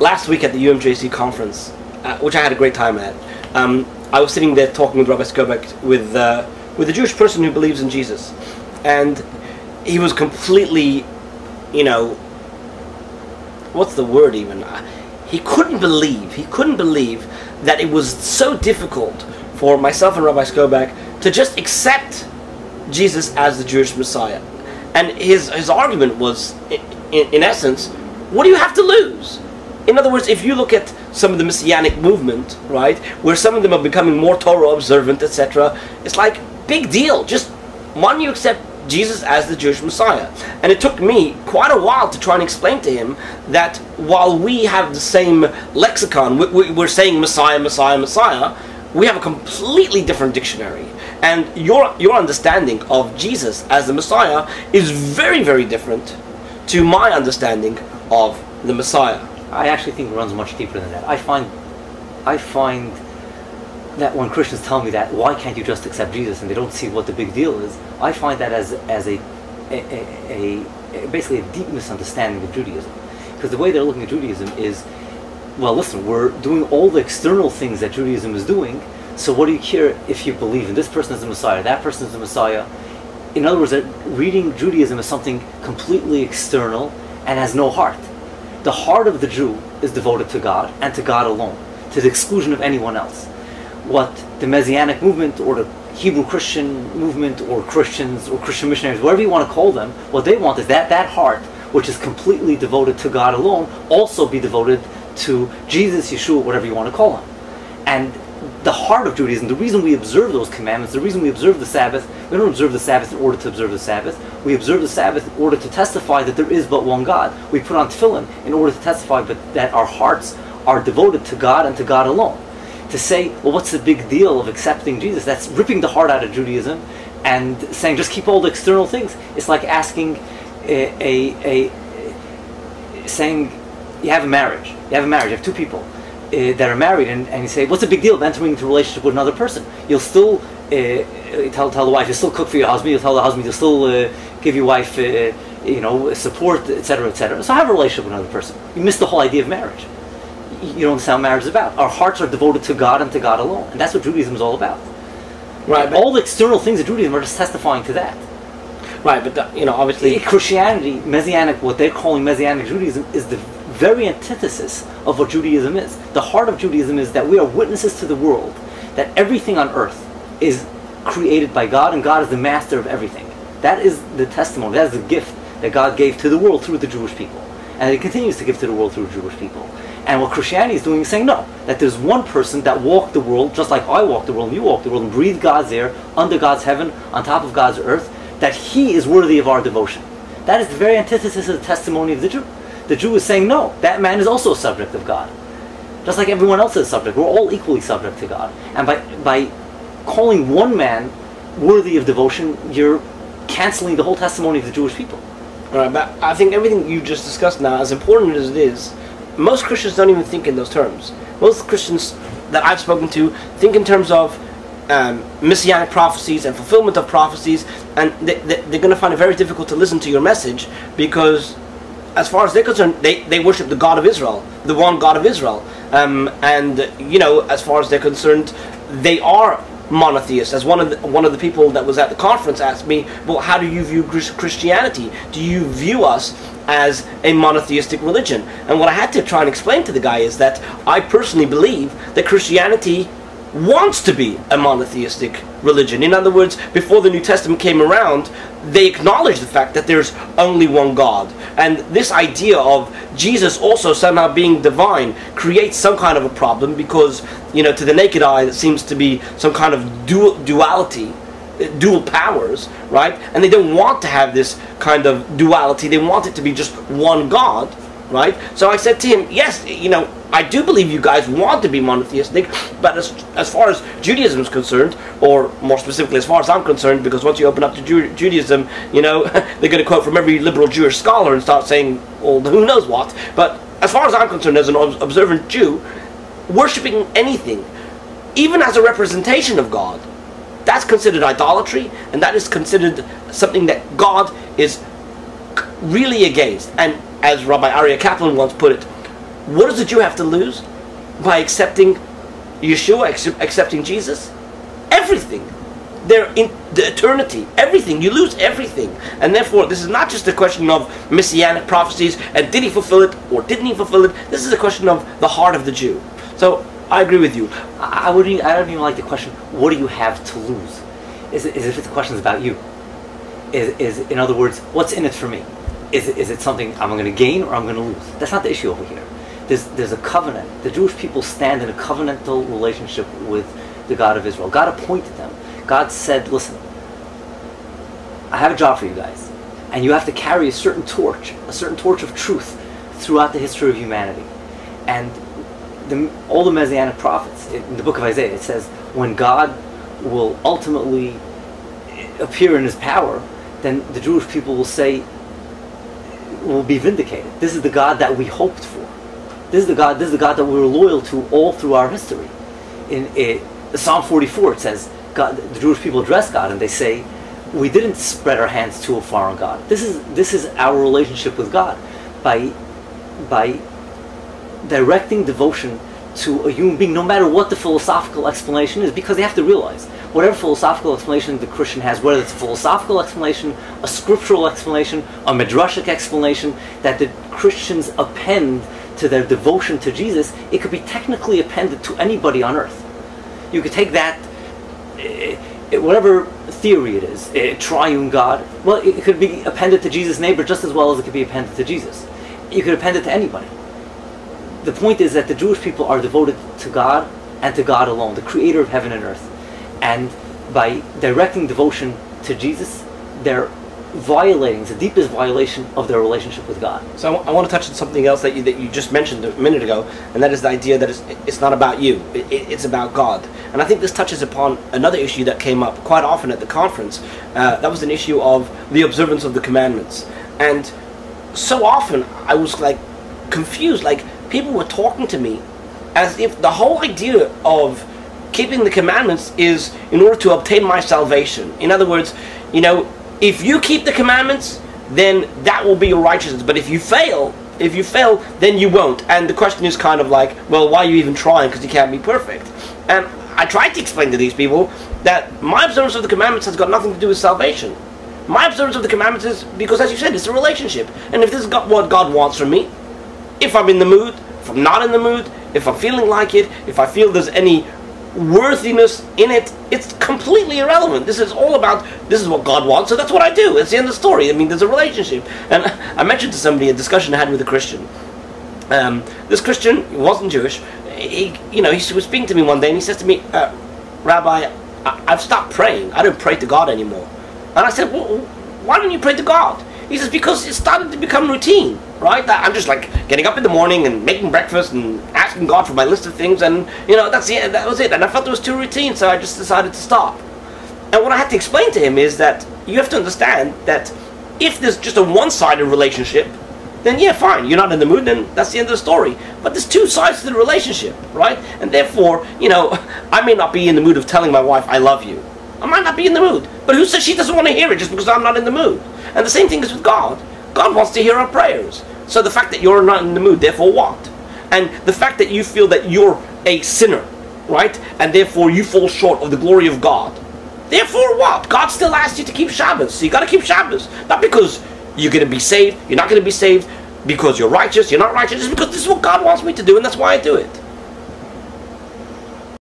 last week at the UMJC conference, which I had a great time at, I was sitting there talking with Rabbi Skobek with a Jewish person who believes in Jesus, and he was completely, you know, what's the word even? He couldn't believe that it was so difficult for myself and Rabbi Skobek to just accept Jesus as the Jewish Messiah. And his argument was, in essence, what do you have to lose? In other words, if you look at some of the Messianic movement, right, where some of them are becoming more Torah observant, etc., it's like, big deal, just why don't you accept Jesus as the Jewish Messiah? And it took me quite a while to try and explain to him that while we have the same lexicon, we're saying Messiah, Messiah, Messiah, we have a completely different dictionary. And your understanding of Jesus as the Messiah is very, very different to my understanding of the Messiah. I actually think it runs much deeper than that. I find that when Christians tell me that, why can't you just accept Jesus, and they don't see what the big deal is, I find that as basically a deep misunderstanding of Judaism. Because the way they're looking at Judaism is, well, listen, we're doing all the external things that Judaism is doing, so what do you care if you believe in this person as the Messiah, that person is the Messiah? In other words, they're reading Judaism as something completely external and has no heart. The heart of the Jew is devoted to God and to God alone, to the exclusion of anyone else. What the Messianic movement or the Hebrew Christian movement or Christians or Christian missionaries, whatever you want to call them, what they want is that heart, which is completely devoted to God alone, also be devoted to Jesus, Yeshua, whatever you want to call him. And the heart of Judaism, the reason we observe those commandments, the reason we observe the Sabbath, we don't observe the Sabbath in order to observe the Sabbath. We observe the Sabbath in order to testify that there is but one God. We put on tefillin in order to testify that our hearts are devoted to God and to God alone. To say, well, what's the big deal of accepting Jesus? That's ripping the heart out of Judaism and saying, just keep all the external things. It's like asking saying, you have a marriage, you have two people that are married, and you say, what's the big deal of entering into a relationship with another person? You'll still tell the wife, you'll still cook for your husband, you'll tell the husband, you'll still give your wife support, etc., etc. So have a relationship with another person. You miss the whole idea of marriage. You don't understand what marriage is about. Our hearts are devoted to God and to God alone, and that's what Judaism is all about. Right. All the external things of Judaism are just testifying to that. Right, but obviously Christianity, Messianic, what they're calling Messianic Judaism, is the very antithesis of what Judaism is. The heart of Judaism is that we are witnesses to the world that everything on earth is created by God, and God is the master of everything. That is the testimony, that is the gift that God gave to the world through the Jewish people, and He continues to give to the world through the Jewish people. And what Christianity is doing is saying, no, that there's one person that walked the world, just like I walked the world and you walked the world, and breathed God's air, under God's heaven, on top of God's earth, that He is worthy of our devotion. That is the very antithesis of the testimony of the Jew. The Jew is saying, no, that man is also a subject of God. Just like everyone else is a subject. We're all equally subject to God. And by calling one man worthy of devotion, you're canceling the whole testimony of the Jewish people. All right, but I think everything you just discussed now, as important as it is, most Christians don't even think in those terms. Most Christians that I've spoken to think in terms of messianic prophecies and fulfillment of prophecies, and they're going to find it very difficult to listen to your message, because as far as they're concerned, they worship the God of Israel, the one God of Israel. And as far as they're concerned, they are monotheists. As one of the people that was at the conference asked me, well, how do you view Christianity? Do you view us as a monotheistic religion? And what I had to try and explain to the guy is that I personally believe that Christianity wants to be a monotheistic religion. In other words, before the New Testament came around, they acknowledged the fact that there's only one God. And this idea of Jesus also somehow being divine creates some kind of a problem, because, to the naked eye, it seems to be some kind of duality, dual powers, right? And they don't want to have this kind of duality. They want it to be just one God, right? So I said to him, yes, I do believe you guys want to be monotheistic, but as far as Judaism is concerned, or more specifically as far as I'm concerned, because once you open up to Judaism, they're going to quote from every liberal Jewish scholar and start saying, well, who knows what. But as far as I'm concerned, as an observant Jew, worshipping anything, even as a representation of God, that's considered idolatry, and that is considered something that God is really against. And as Rabbi Aryeh Kaplan once put it, what does the Jew have to lose by accepting Yeshua, accepting Jesus? Everything. They're in the eternity. Everything. You lose everything. And therefore, this is not just a question of messianic prophecies and did he fulfill it or didn't he fulfill it. This is a question of the heart of the Jew. So, I agree with you. I don't even like the question, what do you have to lose? Is if the question is about you. Is in other words, what's in it for me? Is it something I'm going to gain or I'm going to lose? That's not the issue over here. There's a covenant. The Jewish people stand in a covenantal relationship with the God of Israel. God appointed them. God said, listen, I have a job for you guys. And you have to carry a certain torch of truth throughout the history of humanity. And all the Messianic prophets, in the book of Isaiah, it says, when God will ultimately appear in his power, then the Jewish people will say, will be vindicated. This is the God that we hoped for. This is the God that we were loyal to all through our history. In Psalm 44, it says, God, the Jewish people address God and they say, we didn't spread our hands to a foreign God. This is our relationship with God. By directing devotion to a human being, no matter what the philosophical explanation is, because they have to realize, whatever philosophical explanation the Christian has, whether it's a philosophical explanation, a scriptural explanation, a midrashic explanation, that the Christians append to their devotion to Jesus, it could be technically appended to anybody on earth. You could take that, whatever theory it is, triune God, well, it could be appended to Jesus' neighbor just as well as it could be appended to Jesus. You could append it to anybody. The point is that the Jewish people are devoted to God and to God alone, the creator of heaven and earth. And by directing devotion to Jesus, they're violating the deepest violation of their relationship with God. So I want to touch on something else that you just mentioned a minute ago, and that is the idea that it's not about you, it's about God. And I think this touches upon another issue that came up quite often at the conference. That was an issue of the observance of the commandments. And so often I was like confused, like people were talking to me as if the whole idea of keeping the commandments is in order to obtain my salvation. In other words, you know, if you keep the commandments, then that will be your righteousness. But if you fail, then you won't. And the question is kind of like, well, why are you even trying? Because you can't be perfect. And I tried to explain to these people that my observance of the commandments has got nothing to do with salvation. My observance of the commandments is because, as you said, it's a relationship. And if this is what God wants from me, if I'm in the mood, if I'm not in the mood, if I'm feeling like it, if I feel there's any worthiness in it, it's completely irrelevant. This is all about, this is what God wants, so that's what I do. It's the end of the story. I mean, there's a relationship. And I mentioned to somebody a discussion I had with a Christian. This Christian wasn't Jewish. He was speaking to me one day and he says to me, Rabbi, I've stopped praying. I don't pray to God anymore. And I said, well, why don't you pray to God? He says, because it started to become routine, right? I'm just like getting up in the morning and making breakfast and asking God for my list of things, and that was it. And I felt it was too routine, so I just decided to stop. And what I had to explain to him is that you have to understand that if there's just a one-sided relationship, then yeah, fine, you're not in the mood, then that's the end of the story. But there's two sides to the relationship, right? And therefore, I may not be in the mood of telling my wife I love you. I might not be in the mood. But who says she doesn't want to hear it just because I'm not in the mood? And the same thing is with God. God wants to hear our prayers. So the fact that you're not in the mood, therefore what? And the fact that you feel that you're a sinner, right? And therefore you fall short of the glory of God. Therefore what? God still asks you to keep Shabbos. So you got to keep Shabbos. Not because you're going to be saved, you're not going to be saved, because you're righteous, you're not righteous. It's because this is what God wants me to do, and that's why I do it.